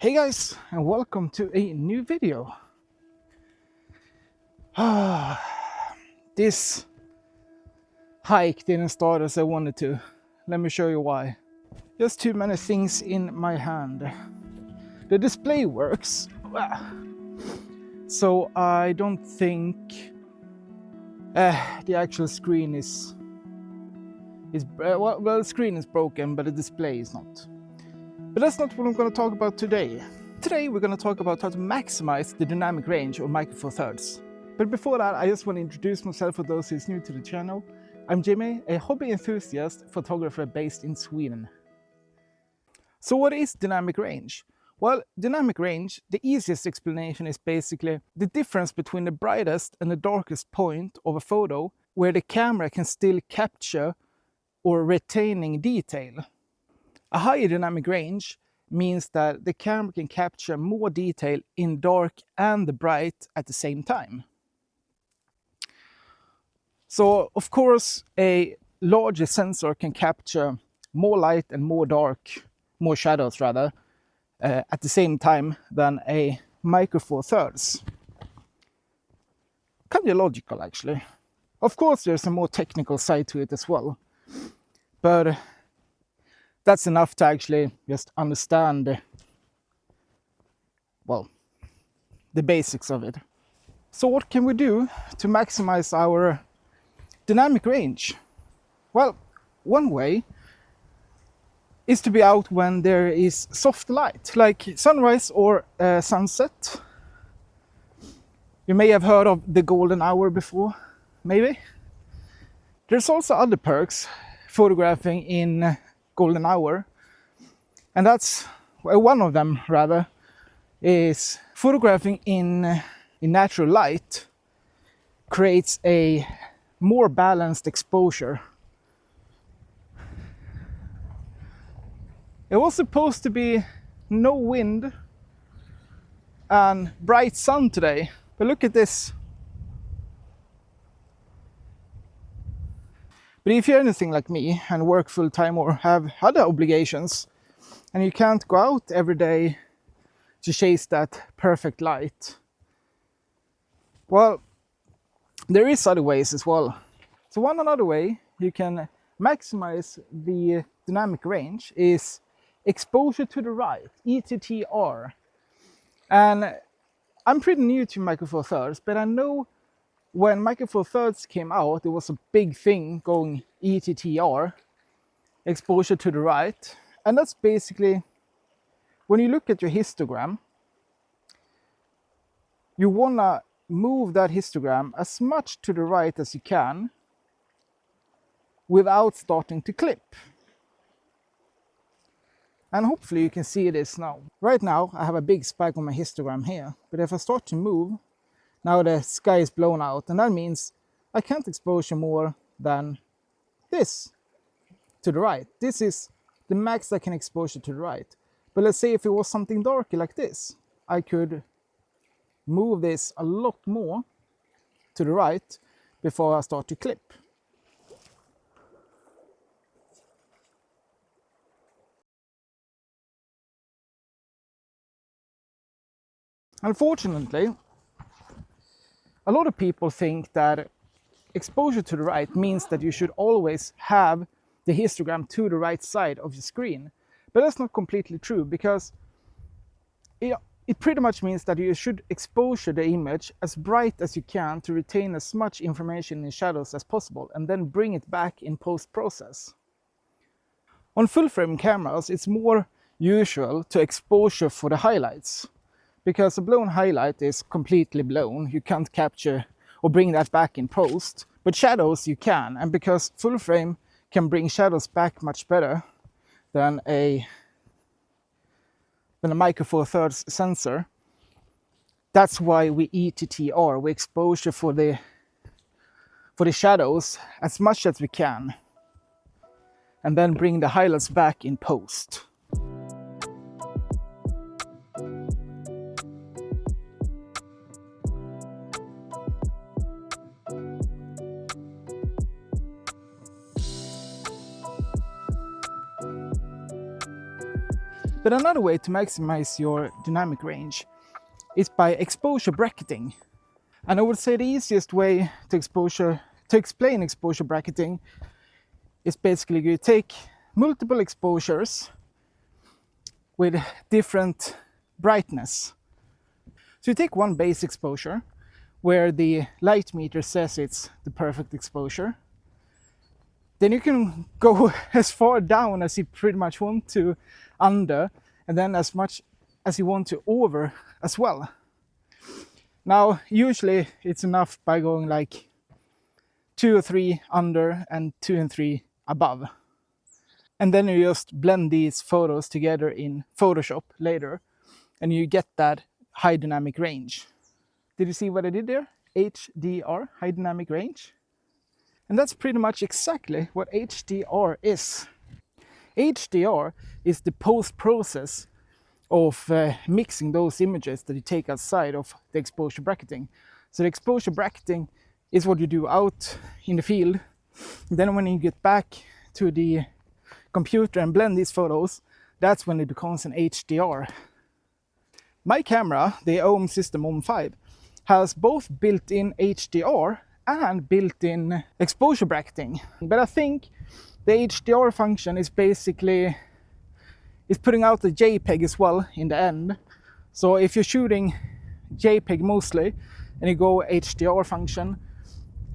Hey guys, and welcome to a new video. This hike didn't start as I wanted to. Let me show you why. Just too many things in my hand. The display works, so I don't think the actual screen is well, the screen is broken, but the display is not. But that's not what I'm going to talk about today. Today we're going to talk about how to maximize the dynamic range of Micro Four Thirds. But before that, I just want to introduce myself for those who's new to the channel. I'm Jimmy, a hobby enthusiast photographer based in Sweden. So what is dynamic range? Well, dynamic range, the easiest explanation is basically the difference between the brightest and the darkest point of a photo where the camera can still capture or retaining detail. A higher dynamic range means that the camera can capture more detail in dark and the bright at the same time. So, of course, a larger sensor can capture more light and more dark, more shadows rather, at the same time than a Micro Four Thirds. Kind of logical, actually. Of course, there's a more technical side to it as well, but that's enough to actually just understand, well, the basics of it. So what can we do to maximize our dynamic range? Well, one way is to be out when there is soft light, like sunrise or sunset. You may have heard of the golden hour before, maybe. There's also other perks photographing in golden hour, and that's one of them rather is photographing in natural light creates a more balanced exposure. It was supposed to be no wind and bright sun today, but look at this. But if you're anything like me and work full time or have other obligations and you can't go out every day to chase that perfect light, well, there is other ways as well. So one another way you can maximize the dynamic range is exposure to the right, ETTR. And I'm pretty new to Micro Four Thirds, but I know when Micro Four Thirds came out, it was a big thing going ETTR, exposure to the right. And that's basically, when you look at your histogram, you wanna move that histogram as much to the right as you can without starting to clip. And hopefully you can see this now. Right now I have a big spike on my histogram here, but if I start to move, now the sky is blown out, and that means I can't exposure more than this to the right. This is the max I can exposure to the right. But let's say if it was something darker like this, I could move this a lot more to the right before I start to clip. Unfortunately, a lot of people think that exposure to the right means that you should always have the histogram to the right side of your screen. But that's not completely true, because it pretty much means that you should exposure the image as bright as you can to retain as much information in shadows as possible and then bring it back in post-process. On full-frame cameras, it's more usual to exposure for the highlights, because a blown highlight is completely blown. You can't capture or bring that back in post, but shadows you can, and because full frame can bring shadows back much better than a Micro Four Thirds sensor, that's why we ETTR, we exposure for the shadows as much as we can, and then bring the highlights back in post. But another way to maximize your dynamic range is by exposure bracketing. And I would say the easiest way to explain exposure bracketing is basically you take multiple exposures with different brightness. So you take one base exposure where the light meter says it's the perfect exposure. Then you can go as far down as you pretty much want to under, and then as much as you want to over as well. Now, usually it's enough by going like 2 or 3 under and 2 and 3 above. And then you just blend these photos together in Photoshop later, and you get that high dynamic range. Did you see what I did there? HDR, high dynamic range. And that's pretty much exactly what HDR is. HDR is the post-process of mixing those images that you take outside of the exposure bracketing. So the exposure bracketing is what you do out in the field. And then when you get back to the computer and blend these photos, that's when it becomes an HDR. My camera, the OM System OM5, has both built-in HDR and built-in exposure bracketing. But I think the HDR function is basically putting out the JPEG as well in the end. So if you're shooting JPEG mostly and you go HDR function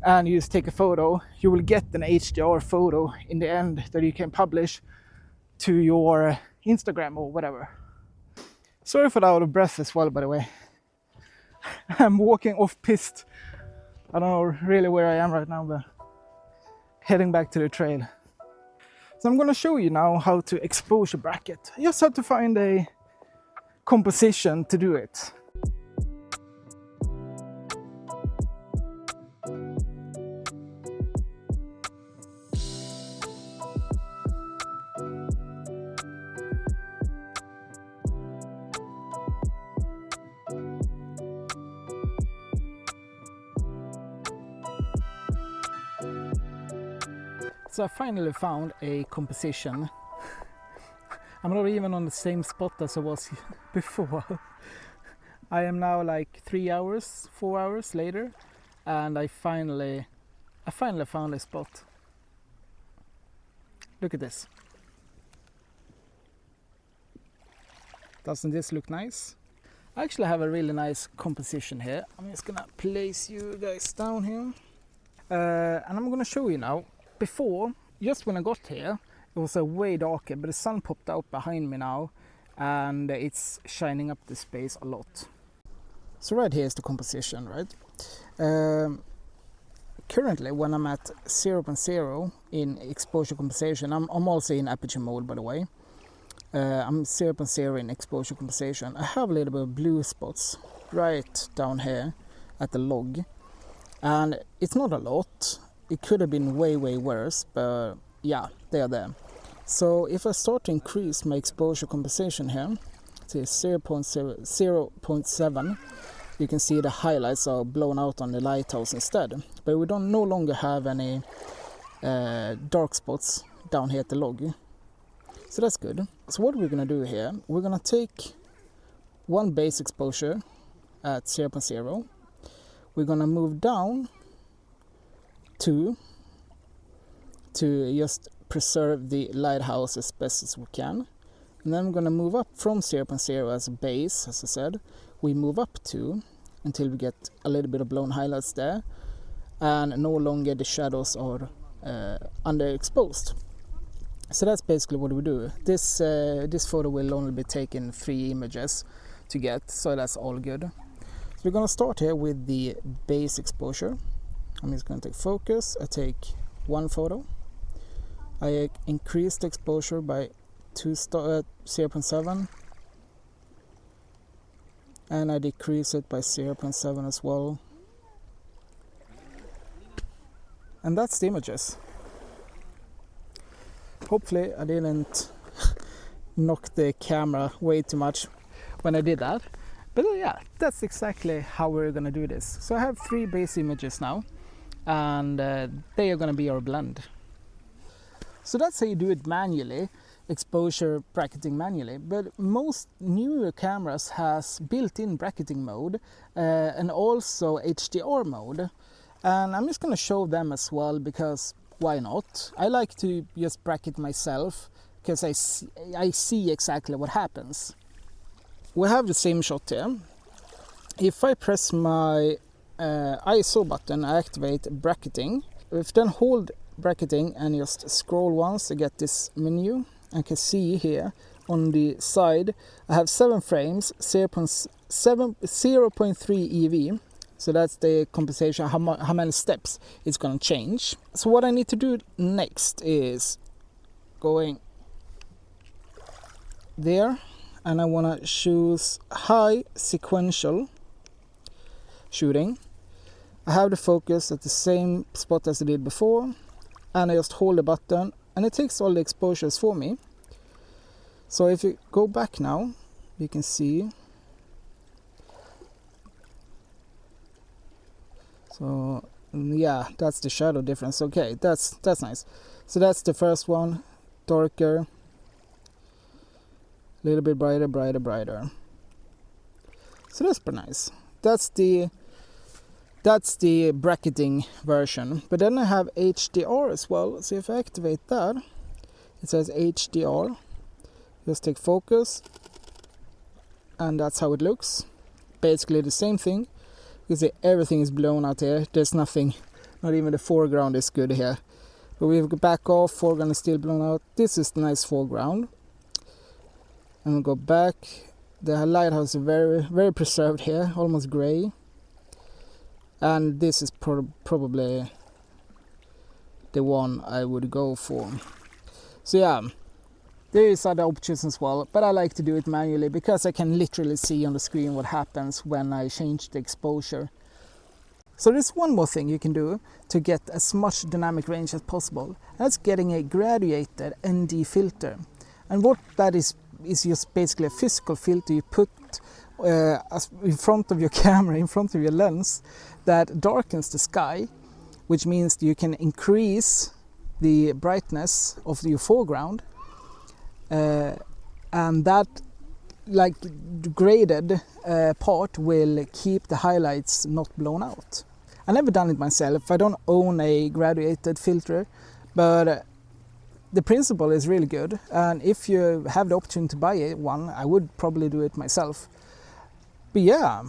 and you just take a photo, you will get an HDR photo in the end that you can publish to your Instagram or whatever. Sorry for the out of breath as well, by the way. I'm walking off piste. I don't know really where I am right now, but heading back to the trail. So I'm going to show you now how to exposure bracket. You just have to find a composition to do it. So I finally found a composition. I'm not even on the same spot as I was before. I am now like 3 hours, 4 hours later, and I finally found a spot. Look at this. Doesn't this look nice? I actually have a really nice composition here. I'm just gonna place you guys down here. And I'm gonna show you now. Before, just when I got here, it was way darker, but the sun popped out behind me now and it's shining up the space a lot. So right here is the composition, right? Currently, when I'm at 0.0 in exposure compensation, I'm also in aperture mode, by the way. I'm 0.0 in exposure compensation. I have a little bit of blue spots right down here at the log, and it's not a lot. It could have been way worse, but yeah, they are there. So if I start to increase my exposure compensation here to 0.7, you can see the highlights are blown out on the lighthouse instead. But we don't no longer have any dark spots down here at the log. So that's good. So what we're gonna do here, we're gonna take one base exposure at 0.0. We're gonna move down to just preserve the lighthouse as best as we can. And then we're going to move up from 0.0 as a base, as I said. We move up to until we get a little bit of blown highlights there, and no longer the shadows are underexposed. So that's basically what we do. This photo will only be taken 3 images to get, so that's all good. So we're going to start here with the base exposure. I'm just going to take focus. I take one photo. I increase the exposure by 0.7, and I decrease it by 0.7 as well. And that's the images. Hopefully I didn't knock the camera way too much when I did that. But yeah, that's exactly how we're going to do this. So I have 3 base images now, and they are going to be our blend. So that's how you do it manually. exposure bracketing manually, but most newer cameras has built-in bracketing mode and also HDR mode, and I'm just going to show them as well because why not? I like to just bracket myself because I see exactly what happens. We have the same shot here. If I press my ISO button, I activate bracketing. If then hold bracketing and just scroll once to get this menu, I can see here on the side I have 7 frames, 0.3 EV, so that's the compensation, how many steps it's going to change. So what I need to do next is going there, and I want to choose high sequential shooting. I have the focus at the same spot as I did before, and I just hold the button and it takes all the exposures for me. So if you go back now, you can see. So yeah, that's the shadow difference. Okay, that's nice. So that's the first one, darker, a little bit brighter. So that's pretty nice. That's the bracketing version. But then I have HDR as well. So if I activate that, it says HDR. Just take focus, and that's how it looks. Basically the same thing. You see everything is blown out here. There's nothing, not even the foreground is good here. But we go back off, foreground is still blown out. This is the nice foreground. And we'll go back. The lighthouse is very, very preserved here, almost gray. And this is probably the one I would go for. So yeah, there is other options as well, but I like to do it manually because I can literally see on the screen what happens when I change the exposure. So there's one more thing you can do to get as much dynamic range as possible. That's getting a graduated ND filter. And what that is just basically a physical filter you put in front of your camera, in front of your lens, that darkens the sky, which means you can increase the brightness of your foreground, and that like graded part will keep the highlights not blown out. I never done it myself. I don't own a graduated filter, but the principle is really good, and if you have the option to buy one, I would probably do it myself. But yeah,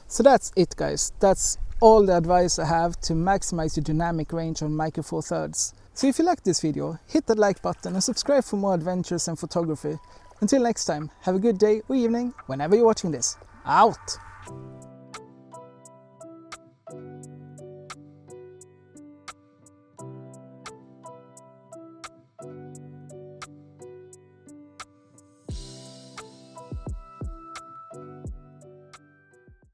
so that's it guys. That's all the advice I have to maximize your dynamic range on Micro Four Thirds. So if you like this video, hit that like button and subscribe for more adventures and photography. Until next time, have a good day or evening whenever you're watching this. Out!